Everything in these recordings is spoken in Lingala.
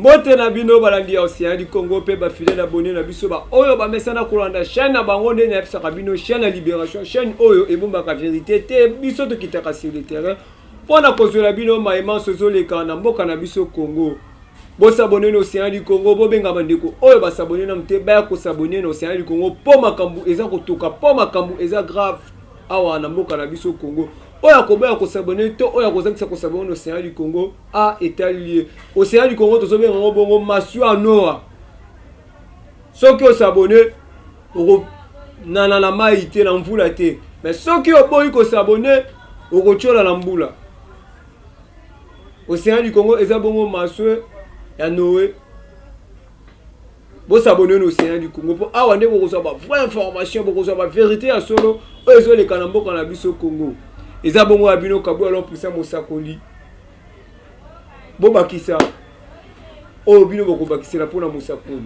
Bote na bino balandi ya Océan du Congo pe ba fidèle abonné na biso ba oyo ba mesana kolanda chaîne na bango nde na bisa bino chaîne ya Libération chaîne oyo ebomba ka vérité te biso to kitaka sur le terrain pona kozola bino maïman sozo leka na mboka na biso Congo. Bo s'abonner na Océan du Congo bo benga bandeko oyo ba s'abonner na mte ba ko s'abonner na Océan du Congo po makambu eza kotoka po makambu eza grave awa na mboka na biso Congo. Oya koba ko s'abonner to oya kozakisa ko s'abonner au Océan du Congo a étalé Océan du Congo to sobe ngo bongo masu anoa soki o s'abonner oko na maïté na mvula te mais soki o boyi ko s'abonner oko chola na mbula. Océan du Congo eza bongo masu ya Noé. Bo s'abonner au Océan du Congo pour awa nde ko so ba vraie information ko so ba vérité ya solo oyo zo le kanambo kana biso Congo. Eza bongo abino kabu alors pour ça mosakoli bo bakisa o bino boko bakisela pona mosakoli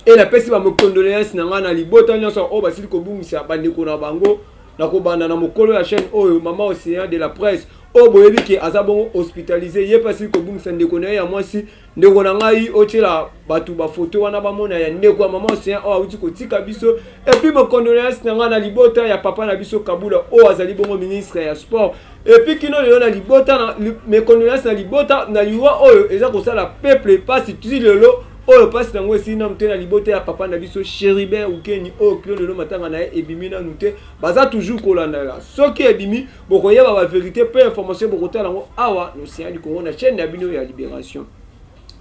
et la pesi ba condoléances na ngana libota nyonso o basili ko bungisa bandeko na bango na ko banda na mokolo ya chaîne oyo Mama Océan de la presse o boyebi ke aza bongo hospitalisé ye pasi ko bungisa ndeko na ya mwasi ndeko na ngai otela batu ba photo wana ba mona ya ndeko ya Mama Océan o awuti ko tika biso et puis mo condoléances na ngana libota ya papa na biso Kabula o azali bongo ministre ya sport et puis kino le na libota na mes condoléances na libota na liwa oyo eza ko sala peuple pasi tu lelo oyo pasi nango esina mte na libota ya papa na biso Chéribert Ukeni o kilo lelo matanga na ebimi na nute baza toujours kolanda la soki ebimi bokoyeba ba vérité peu information bokotala ngo awa no Océan du Congo na chaîne ya bino ya Libération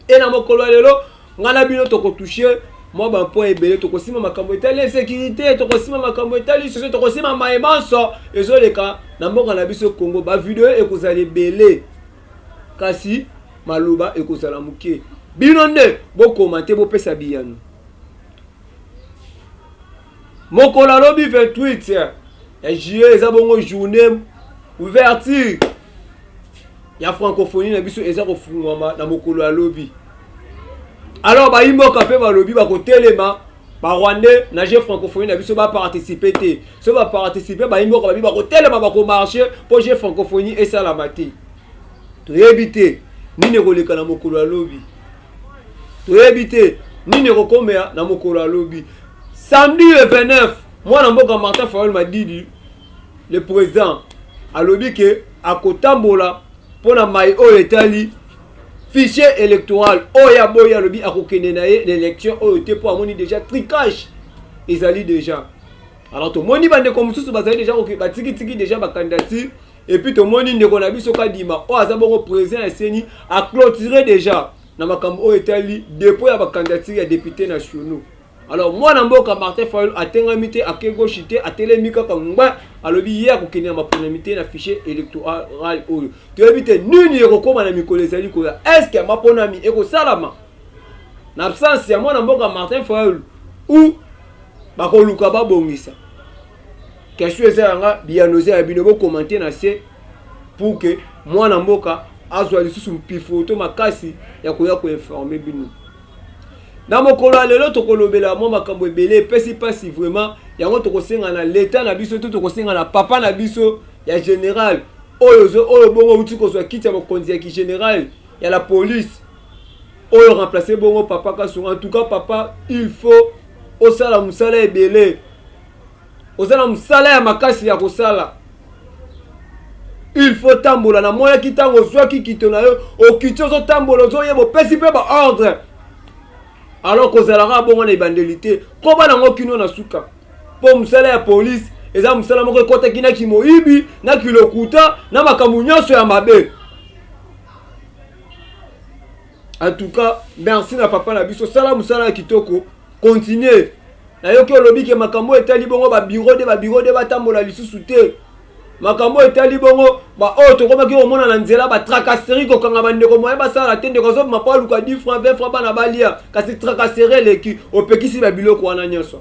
et na mokolo lelo ngana bino toko toucher moi ba point ebele toko sima makambo etali sécurité toko sima makambo etali soso toko sima maemanso ezoleka na mboka na biso Congo ba vidéo ekozala ebele kasi maluba ekozala muke bino nde bo commenter bo pesa biyano mokola lobi 28 ya juillet eza bongo journée ouverture ya francophonie na biso eza kofungwama na mokolo ya lobi alors ba imboka pe ba lobi ba kotelema ba rwandais na jeu francophonie na biso ba participer te so ba participer ba imboka ba kotelema ba ko marcher pour jeu francophonie et ça la maté to éviter nini koleka na mokolo ya lobi to éviter nini kokomea na mokolo ya lobi samedi le 29 moi na mboka Martin Fayol Madidi le président a lobi ke akotambola pona mai o etali fichier électoral oya boya lobi akokende na l'élection o te po amoni déjà tricage ezali déjà alors to moni bande comme sous bazali déjà ok batiki tiki déjà ba candidature et puis to moni ndeko na biso kadima o azabongo président eseni a clôturer déjà na makambo o etali dépôt ya ba candidature ya député nationaux. Alors moi na mboka Martin Fayol atengami te akegauche te atelemi kaka ngba alobi ye akokende ma pronamité na fichier électoral oyo to ebite nini ekokoma na mikolo ezali ko est-ce que maponami ekosalama na absence ya moi na mboka Martin Fayol ou bakoluka babongisa question ezanga bianoze ya bino bo commenter na se pour que moi na mboka azwa lisusu mpifoto makasi ya koya ko informer bino na mokolo lelo tokolobela mo makambo ebele pesi pasi vraiment yango tokosenga na l'état na biso to tokosenga na papa na biso ya général oyo bongo uti kozwa kiti ya mokonzi ya ki général ya la police oyo remplacer bongo papa Kasongo. En tout cas papa il faut osala musala ebele osala musala ya makasi ya kosala il faut tambola na moya kitango zwa kikito na yo okiti ozo tambola zo yebo pesi pe ba ordre alors kozalaka bongo na ebandelité ko bana ngo kino na suka po musala ya police eza musala moko kota kina kimoibi na kilokuta na makambo nyonso ya mabe. En tout cas merci na papa na biso sala musala ya kitoko continuer na yoki olobi ke makambo etali bongo ba bureau de batambola lisusu te makambo etali bongo ba o to komaki omona na nzela ba tracasserie ko kanga bandeko moye ba sala tende ko zo mapa luka 10 francs 20 francs bana balia kasi tracasserie leki opekisi ba biloko wana nyonso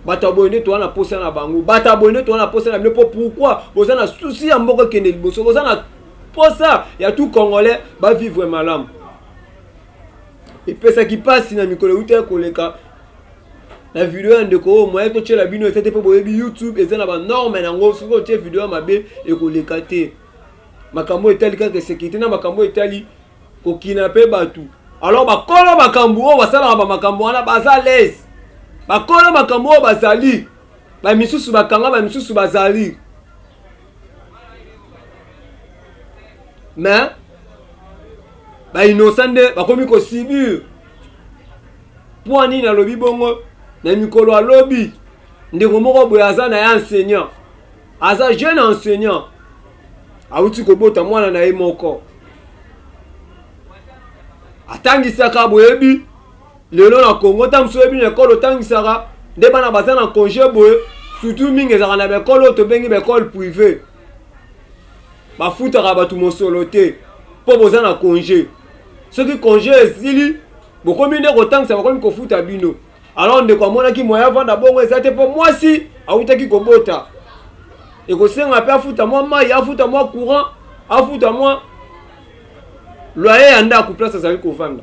bata bonne to wana posa na bango bata bonne to wana posa na bino pourquoi boza na souci ya mboko kende liboso boza na posa ya tout congolais ba vivre malamu et pesa qui passe na mikolo uta koleka la vidéo ndeko moye to tshela bino etete pe boyebi YouTube eza na ba norme na ngo soko tshela vidéo mabe ekoleka te makambo etali kaka sécurité na makambo etali ko kinape batu Alors bakolo makambu o basala ba makambu wana baza les bakolo makambu o bazali ba misusu bakanga ba misusu bazali mais ba innocent de bakomi ko sibir pour nini alobi bongo na mikolo alobi ndeko moko boye aza na ya enseignant aza jeune enseignant awuti kobota mwana na ye moko atangisaka boyebi lelo na Congo tamso yebi na ekolo tangisaka nde bana baza na congé boye surtout mingi ezaka na bekolo tobengi bekole privé bafutaka bato mosolo te mpo boza na congé soki congé esili bokomi nde kotangisa bakomi kofuta bino alors ndeko amonaki moya vanda bongo eza te mpo mwasi awutaki kobota ekosenga mpe afuta mwa mai afuta mwa courant afuta mwa loyer ya ndako place azali kovanda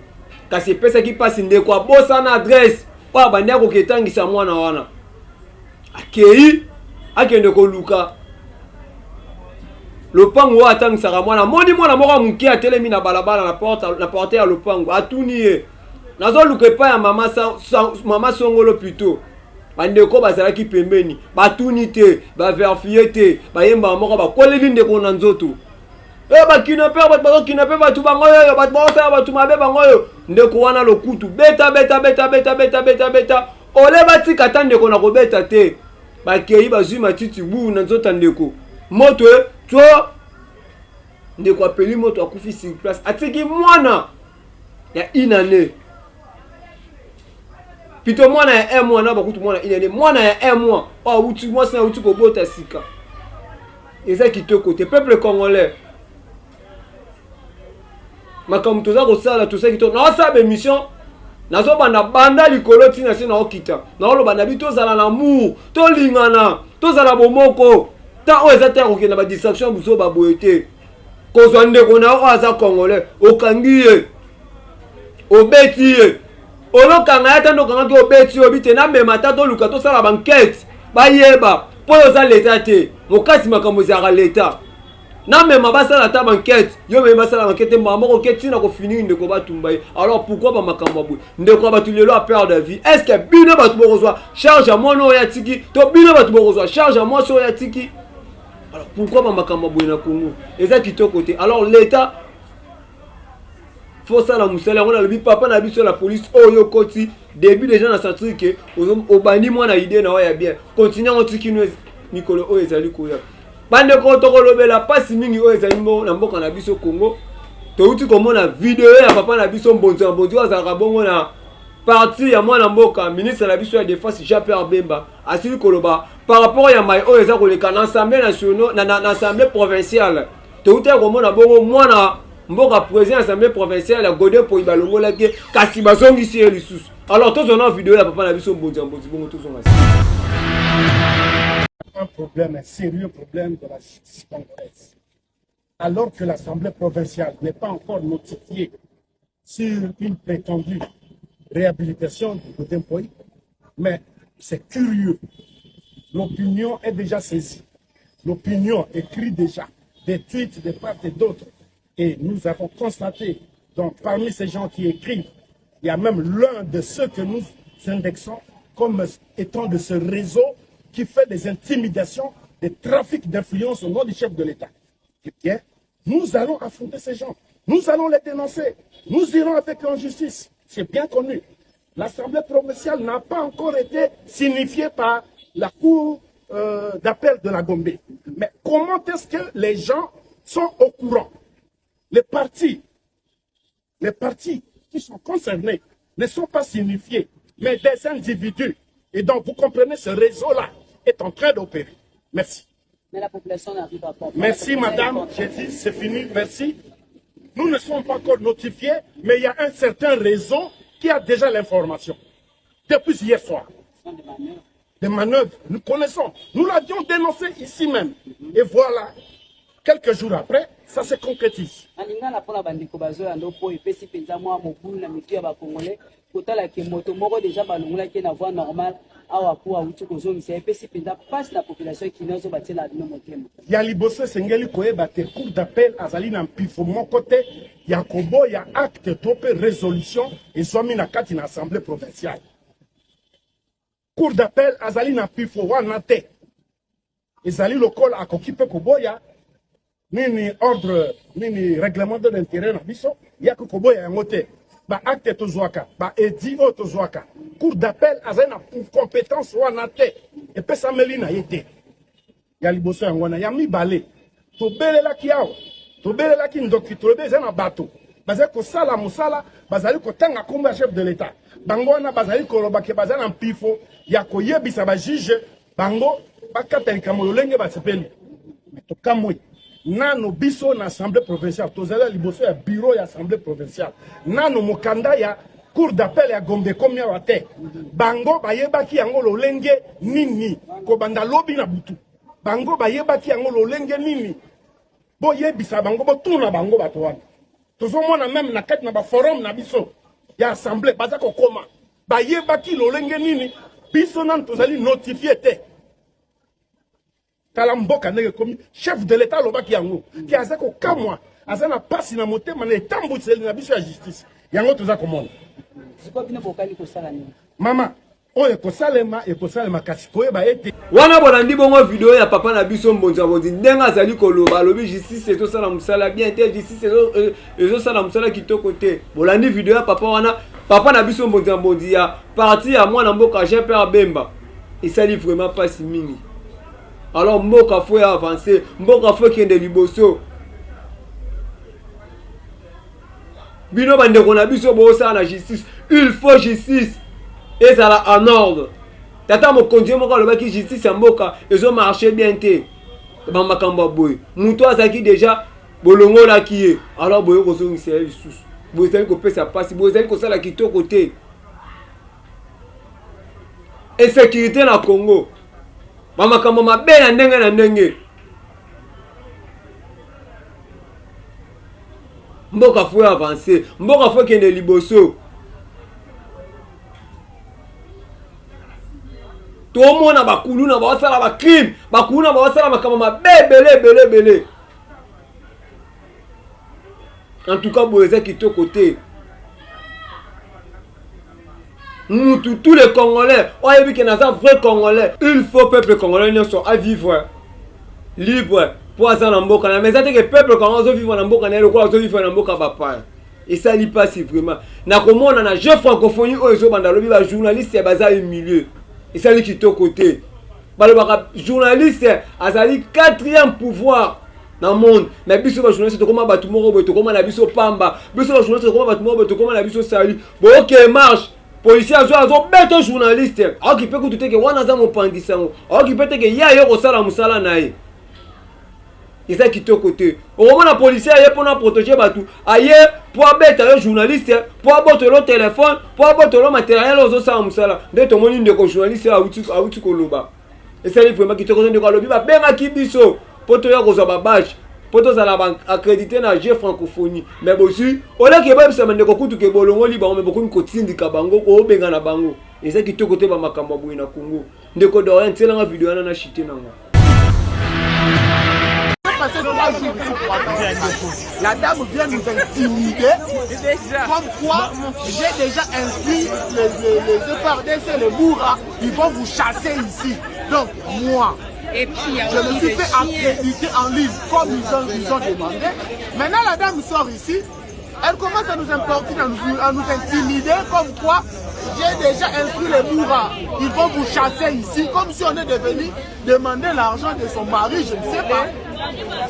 kasi epesaki mpasi ndeko abosa na adresse oyo abandi akoketangisa mwana wana akei akende koluka lopango oyo atangisaka mwana moni mwana moko moke atelemi na balabala na porte ya lopango atuni ye nazoluka epai ya mama songolo plutôt bandeko bazalaki pembeni batuni te baverifie te bayemba moko bakoleli ndeko na nzoto bakinape bato bazokinape bato bango oyo bato bazosala bato mabe bango oyo ndeko wana lokutu beta ole batika ata ndeko na kobeta te bakei bazwi matiti bu na nzoto ndeko moto to ndeko apeli moto akufi sur place atiki mwana ya inane pito mwana ya 1 mois na bakutu mwana inane mwana ya 1 mois awuti mwasi na awuti kobota sika eza kitoko te peuple congolais makambo toza kosala toza kitoko naosala bemission nazobanda banda likolo ntina se naokita naoloba na bi tozala na amour tolingana tozala bomoko ta oyo eza te akokenda badistraction buso baboye te kozwa ndeko na oyo aza congolais okangi ye obeti ye olokanga ya ta ndokangaki obeti ye obi te namema ta toluka tosala bankete bayeba mpo oyo oza leta te mokasi makambo ezalaka leta namema basala ta bankete yo mema basala bankete moko ke ntina kofinir ndeko batumba ye alors pourquoi bamakambo aboye ndeko ya bato lelo aperde de vie est ce que bino bato bokozwa charge ya mwana oyo atiki to bino bato bokozwa charge ya mwasi oyo atiki alors pourquoi bamakambo aboye na Congo eza kitoko te alors l'état faut ça la musala on a le papa na biso la police oyo koti début déjà na sentir que obandi mwana idée na oya bien continuer on tiki Nikolo oyo ezali koya bande ko tokolobela pasi mingi oyo ezali na mboka na biso Congo touti komona video ya papa na biso mbonzi azalaka bongo na parti ya mwana mboka ministre na biso ya défense Jean-Pierre Bemba asili koloba par rapport ya mai oyo eza koleka na assemblée nationale na assemblée provinciale touti komona bongo mwana mboka président assemblée provinciale ya Godin po ibalongola ke kasi bazongisi ye lisusu alors tozona video ya papa na biso mbonzi bongo tozonga un problème, un sérieux problème de la justice congolaise. Alors que l'Assemblée provinciale n'est pas encore notifiée sur une prétendue réhabilitation du Godin Poy, mais c'est curieux. L'opinion est déjà saisie. L'opinion écrit déjà des tweets de part et d'autre. Et nous avons constaté, donc parmi ces gens qui écrivent, il y a même l'un de ceux que nous indexons comme étant de ce réseau qui fait des intimidations, des trafics d'influence au nom du chef de l'État. Eh bien, nous allons affronter ces gens. Nous allons les dénoncer. Nous irons avec eux en justice. C'est bien connu. L'Assemblée provinciale n'a pas encore été signifiée par la Cour d'appel de la Gombe. Mais comment est-ce que les gens sont au courant? Les partis qui sont concernés ne sont pas signifiés, mais des individus. Et donc, vous comprenez, ce réseau-là est en train d'opérer. Merci. Mais la population n'arrive pas. Merci, madame. J'ai dit, c'est fini. Merci. Nous ne sommes pas encore notifiés, mais il y a un certain réseau qui a déjà l'information. Depuis hier soir. Des manœuvres. Nous connaissons. Nous l'avions dénoncé ici même. Et voilà, quelques jours après, ça se concrétise. Alingana pour la bande kobazo ya ndopo epesi penza mwa mobulu na mitu ya ba congolais kotala ke moto moko déjà balongula ke na voie normale awa pour auti kozongisa epesi penza passe la population qui n'ose batela no motema. Ya liboso sengeli koyeba te cour d'appel azali na mpifo moko te ya kobo ya acte to pe résolution ezwami na kati na assemblée provinciale. Cour d'appel azali na mpifo wana te ezali lokola akoki mpe koboya nini ordre nini règlement de l'intérêt na biso ya koboya yango te ba acte tozwaka ba edi o tozwaka cour d'appel azali na compétence wana te epesameli na ye te ya liboso yango wana ya mibale tobelelaki awa tobelelaki ndoki tolobi eza na bato bazali kosala mosala bazali kotanga kombo ya chef de l'état bango wana bazali kolobaki bazali na mpifo ya koyebisa bajuge bango bakata likambo lolenge basepeli tokamwe nano biso na assemblée provinciale tozali liboso ya bureau ya assemblée provinciale nano mokanda ya cour d'appel ya Gombe komia wa te bango bayebaki yango lolenge nini kobanda lobi na butu bango bayebaki yango lolenge nini boyebisa bango botuna bango bato wana tozomona même na kati na ba forum na biso ya assemblée baza kokoma bayebaki lolenge nini biso nano tozali notifié te tala mboka ndenge komi chef de l'état lobaki yango ki aza kokamwa aza na pasi na motema na etambwiseli na biso ya justice yango toza komona Ziko bino bokali kosala nini mama oyo ekosalema kasi koyeba ete wana bolandi bongo video ya papa na biso mbonza bondi ndenga azali koloba alobi justice ezosala mosala bien te justice ezosala mosala kitoko te bolandi video ya papa wana papa na biso mbonza bondi ya parti ya mwana mboka Jean Pierre Bemba esali vraiment pasi mingi. Alors mboka faut avancer, mboka faut kende liboso. Bino bande ko na biso bo sa na justice, il faut justice. Et ça là en ordre. Tata mo kondier mo ka ki justice ya mboka ezo marcher bien te. Ba makamba boy. Muto azaki déjà bolongo la kié. Alors boyo ko so ngisela lisusu. Boyo zali ko pesa passe, boyo zali ko sala kitoko te. Et sécurité na Congo. Mama kama mabe na ndenge na ndenge. Mboka faut avancer, mboka faut kende liboso. Tout mona bakulu na ba sala ba crime, bakulu na ba sala makama mabe belé. En tout cas boyeza kitoko te. Tous les Congolais, on a vu qu'il y a un vrai Congolais. Il faut peuple congolais à vivre libre. Pour ça, mais c'est que le peuple congolais vivre dans Mboka, vivre dans Mboka. Et ça n'est pas si vraiment. Na comment on a jeu francophonie où ils ont bandalobi journaliste c'est bazar au milieu. Et ça qui est au côté. Journaliste, azali quatrième pouvoir dans le monde. Mais biso ba journaliste to comment ba tout moro to comment na biso pamba. Biso ba journaliste to comment ba tout moro to comment na biso sali. Bon OK marche. Policier azo beto journaliste. Alors qui peut que tout que wana za mo pandisango. Alors qui peut que ya yo ko sala musala nae. Et ça qui te côté. Au moment la policier aye pour protéger batu. Aye pour beta yo journaliste, pour aborder le téléphone, pour aborder le matériel ozo sala musala. De to moni ndeko journaliste a uti ko loba. Et ça il vraiment qui te côté de ko lobi ba benga kibiso. Poto yo ko zo ba badge. Poto za la banque accrédité na G francophonie. Mais aussi, on a que ba bisa mandeko kutu ke bolongo liba on me beaucoup ko tindika bango ko benga na bango. Et ça qui te côté ba makamba boy na Congo. Ndeko do rien tela na vidéo na chité na nga. La dame vient nous intimider. Comme quoi, j'ai déjà inscrit les FRDC, les bourras, ils vont vous chasser ici. Donc, moi, je me suis fait accréditer en ligne comme ils ont demandé. Maintenant, la dame sort ici. Elle commence à nous importuner, à nous intimider, comme quoi j'ai déjà inscrit les bourras. Ils vont vous chasser ici, comme si on est devenu demander l'argent de son mari, je ne sais pas.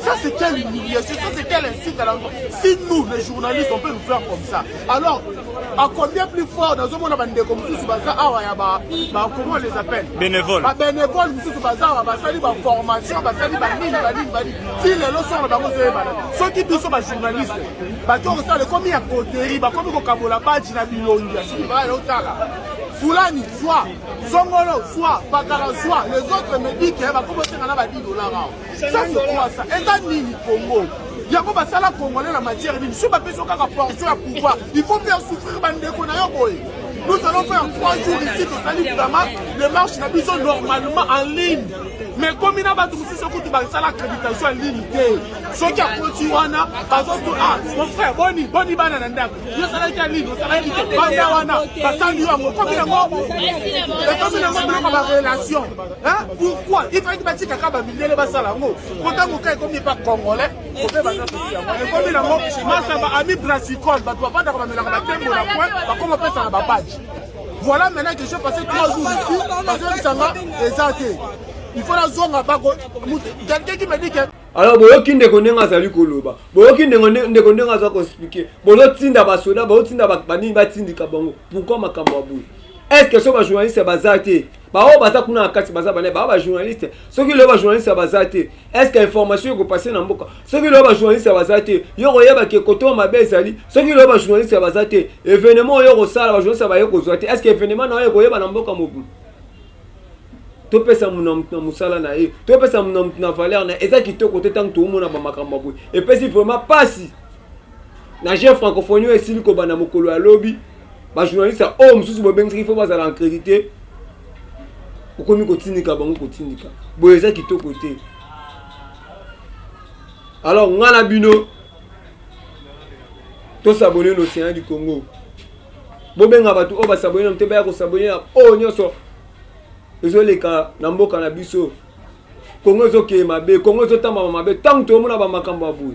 Ça c'est quelle humiliation, ça c'est quel incite à l'endroit. Si nous, les journalistes, on peut nous faire comme ça, alors à combien plus fort dans un monde comme comment on les appelle? Bénévoles. Bénévoles, formation, si les leçons ceux qui sont les journalistes, comme il y a coterie, comme il y a Kabola, Fulani, soit, Zongolo, soit, Bakara, soit, les autres me disent qu'il y a $10. Ça c'est quoi ça? Et ça, Nini Congo. Il y a pas ça la Congolais la matière. Il faut pas faire ça portion à pouvoir. Il faut faire souffrir Bandeko na boy. Nous allons faire 3 jours ici au Sali vraiment les marches n'habituent normalement en ligne. Mais comme il n'a pas tout ça, il y a l'accréditation en ligne. Ce qui a produit, par exemple, mon frère, Boni Banananda, il y a en ligne, il y a relation. Pourquoi il fallait que tu aies les basalango. Quand tu n'es pas congolais, tu peux pas ami brassicole, tu vas pas voilà maintenant que je passe 3 jours ici, parce que ça va exacter. Il faut la zone à Bago. Quelqu'un qui me dit que. Alors, boyoki ndeko ndenga azali koloba. Boyoki ndeko ndenga azali expliquer. Bolo tinda basoda, bolo tinda bani batindika bango. Pourquoi makambo abu? Est-ce que ce journaliste bazate? Ba o baza kuna akati baza bane ba journaliste. Ceux qui le journaliste bazate. Est-ce que information ko passer na mboka? Ceux qui le journaliste bazate. Yo koyeba ke koto mabe ezali. Ceux qui le journaliste bazate. Événement yo ko sala ba journaliste ba yo ko zoate. Est-ce que événement na yo koyeba na mboka mobu? To pesa munamtna musala na ye. To pesa munamtna valeur na eza kitoko te tant tout mona ba makambo boy. Et puis si vraiment passi. Na je francophonie esili ko bana mokolo ya lobby. Ba journaliste o mususu bo bengi faut bazala en crédité. Okomi ko tindika bango ko tindika. Boy eza kitoko te. Alors ngana bino to s'abonner l'océan du Congo. Bo benga batu o ba s'abonner na mteba ya ko s'abonner o nyoso. Ezoleka na mboka na biso Kongo ezoke mabe Kongo ezotamba mabe tant to mona ba makambo abu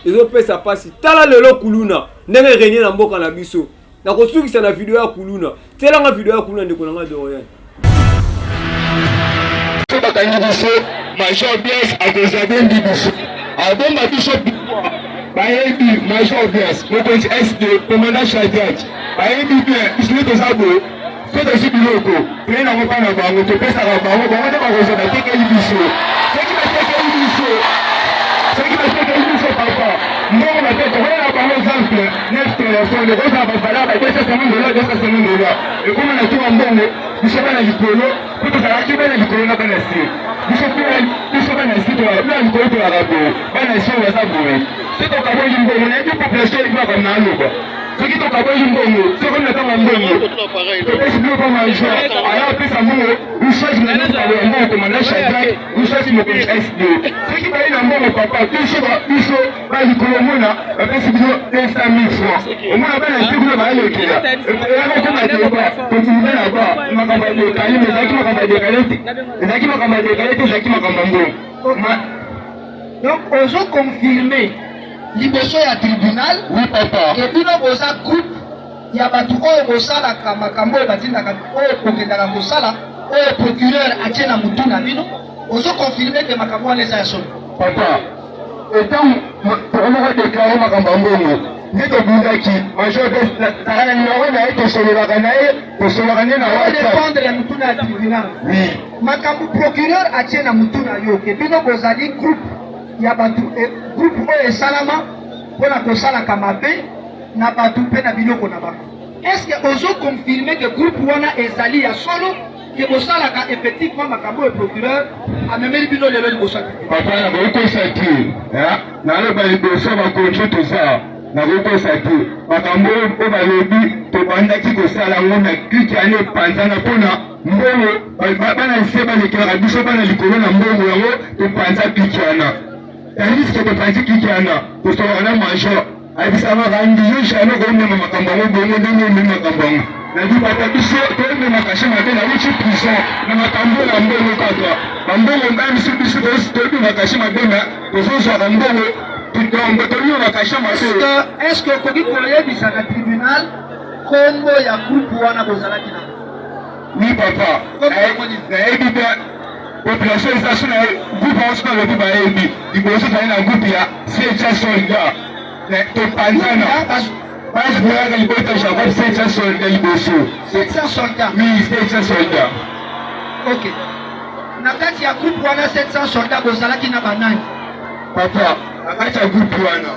ezopesa pasi tala lelo kuluna ndenge régner na mboka na biso na kosukisa na video ya kuluna tela nga video ya kuluna ndeko nanga Dorian so bakangi biso Major Bias akozabendi biso abomba biso bayebi Major Bias mokonzi SD commandant Shadrach bayebi bien biso tozabo c'est aussi biloko plein na mopana bango to pesa ka bango bango de bakoza na teke biso papa non na teke wala bango exemple net téléphone de rosa ba bala ba $200 et comme na tuwa mbongo biso bana likolo ko to sala ki bana likolo na bana si biso bana si to na likolo to la rabo bana si wa saboe c'est to ka bo yimbo na di population iba ka na loba ce qui toka boyi mbongo ce qu'on attend mbongo peut-être plus pas manger alors puis ça nous change na nasa le mbongo comme na Shadrach nous change mo comme SD ce qui bayi na mbongo papa biso ba likolo mona ba pesi biso 200,000 francs au moins ba na sikula ba yo kila et comme na débat continuer là bas makamba de kali mais zaki makamba de kalete zaki makamba de kalete zaki makamba mbongo donc on a confirmé liboso ya tribunal oui papa et bino boza groupe ya batu oyo bosala makambo oyo batindaka oyo kokendaka kosala oyo procureur atie na mutu na bino ozo confirme ke makambo wana eza ya solo papa etant omoko déclaré makambo mbongo nde tobundaki Major zaka na nimero na ye tosololaka na ye tosololaka nde na dépendre ya mutu na tribunal oui makambo procureur atie na mutu na yo ke bino bozali groupe ya batu groupe oyo esalama mpona kosalaka mabe na batu mpe na biloko na bango est-ce que ozo confirme ke groupe wana ezali ya solo ke bosalaka effectivement makambo oyo procureur amemeli bino lelo liboso papa nakokosa te naloba liboso bakonjo toza nakokosa te makambo oyo mpo balobi tobandaki kosala yango na kliki ane epanzana mpona mbongo bana se balekelaka biso bana likolo na mbongo yango topanza kliki wana risque de pratique qui en a pour son major avec ça va rendre je jamais comme même makambo bongo ndenge même makambo na di papa biso to même makashi mabe na wuchi prison na makambo na mbongo kadwa mbongo ngani biso to makashi mabe na to so za mbongo tutombe to yo makashi mabe est-ce que koki koyebisa na tribunal kombo ya groupe wana bozalaki na oui papa na ebi population est na groupe on le ba ebi iboso fa na groupe ya secha soldat to panzana bas boya le bota jacob secha soldat iboso 700 soldats oui 700 soldats OK na kati ya groupe wana 700 soldats bozalaki na banani papa akati ya groupe wana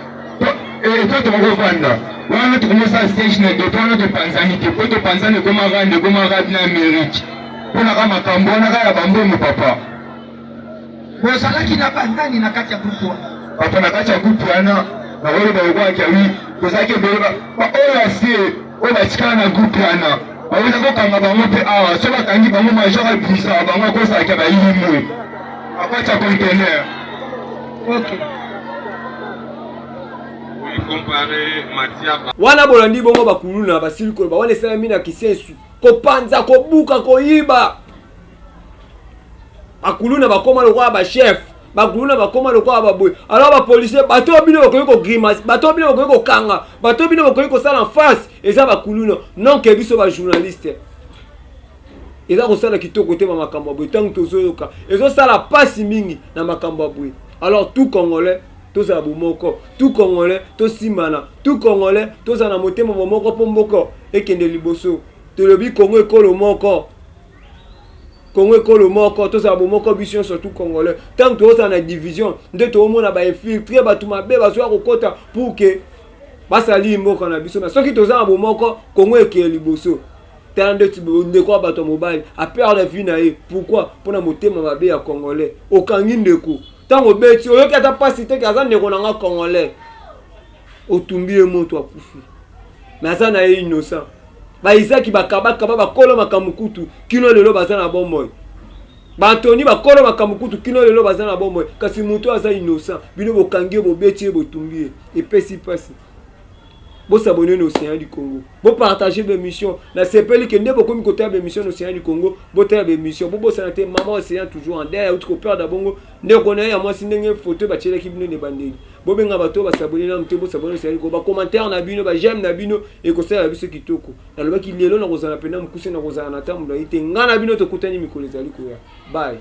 to moko vanda wana to commencer stage na to to panzani to panzani ko magande na Amérique pona kama kambo na kaya bambongo papa bozalaki na bandani na kati ya groupe wana bafana kati ya groupe wana baoyo bayokwaki wi tozalaki ebele baoyo asie oyo batikala na groupe wana baweza kokanga bango mpe awa so bakangi bango major abisa bango akosalaki bayilimwe akoti ya contener. wana bolandi bongo bakuluna basili koloba wana esalami na kisensu kopanza kobuka koyiba bakuluna bakoma lokola bachef bakuluna bakoma lokola baboye alors bapolisier bato bino bakoki kogrimace bato bino bakoki kokanga bato bino bakoki kosala en face eza bakuluna non ke biso bajournaliste eza kosala kitoko te bamakambo ya boye ntango tozoyoka ezosala pasi mingi na makambo ya boye. Alors tout Congolais tozala bomoko, tout Congolais tosimana, tout Congolais tozala motema bomoko po mboko ekende liboso. Tolobi Congo ekolo moko, Congo ekolo moko, tozala bomoko biso surtout Congolais. Tant que tozala na division nde toomona ba infiltrer batu mabe bazoya kokota pour que basali mboka na biso. Mais soki tozala bomoko Congo ekele liboso. Tande ndeko bato mobile a perdre vie na ye. Pourquoi? Pona motema mabe ya Congolais. Okangi ndeko tango beti oyoki ata pasi te kaza ndeko nanga Congolais otumbi ye moto akufi mais aza na ye innocent baisaki bakabakaba bakolo makamukutu kino lelo baza na bomoi batoni bakolo makamukutu kino lelo baza na bomoi kasi moto aza innocent bino bokangi ye bobeti ye botumbi ye epesi pasi. Vous abonnez au Océan du Congo. Vous partagez des missions. La CPL qui n'est pas comme côté des missions au Océan du Congo. Vous avez des missions. Vous avez maman Océan toujours en derrière. Vous avez peur d'abongo. Ne connaissez pas moi si vous avez une photo. Vous avez l'équipe de bandits. Vous avez un bateau. Vous abonnez au Océan du Congo. Vous commentaire na bino. J'aime na bino. Et que ça a vu ce qui toko. La loi qui est là. Nous avons appelé. Nous avons appelé. Nous avons appelé. Nous avons appelé. Nous avons appelé. Bye.